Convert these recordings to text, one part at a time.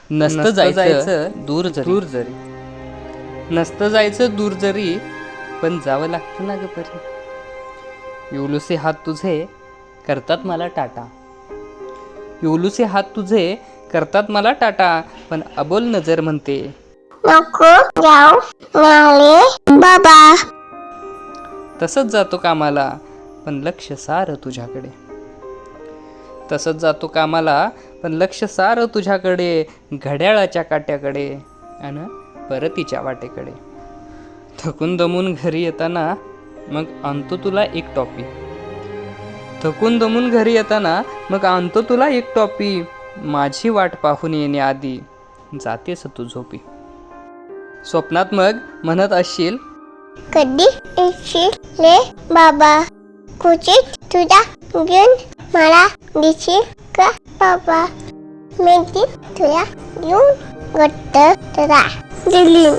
नसतं जायचं दूर जरी नसतं जायचं दूर जरी, पण जावं लागतं ना ग परी. येवलुसे हात तुझे करतात मला टाटा, येवलुसे हात तुझे करतात मला टाटा, पण अबोल नजर म्हणते नको जाऊ नाले बाबा. तसंच जातो कामाला पण लक्ष सारं तुझ्याकडे, तसंच जातो कामाला पण लक्ष सारं तुझ्याकडे, घड्याळाच्या काट्याकडे आणि परतीच्या वाटेकडे. थकून दमून घरी येताना मग आणतो तुला एक टॉपी, थकून दमून घरी येताना मग आणतो तुला एक टॉपी, माझी वाट पाहून येण्याआधी जातेस तू झोपी. स्वप्नात मग म्हणत असशील कधी येशील रे बाबा, कुठेच तुझा घेऊन मला देशील का बाबा. मेथी तुझ्या घेऊन गुट्ट तुला दिलीन,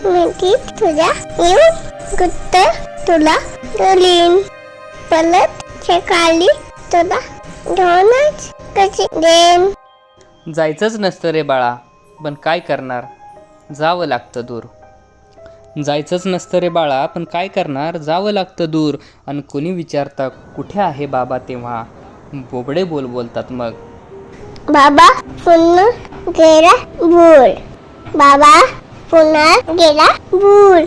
मेथी तुझ्या घेऊन गुट्ट तुला दिलीन, परत सकाळी तुला घेऊनच कशी देईन. जायचंच नसतं रे बाळा पण काय करणार, जावं लागतं दूर. जायचंच नसतं रे बाळा पण काय करणार, जावं लागतं दूर. आणि कोणी विचारतं कुठे आहे बाबा, तेव्हा बोबडे बोलतात मग बाबा पुन्हा गेला भूल, बाबा पुन्हा गेला भूल.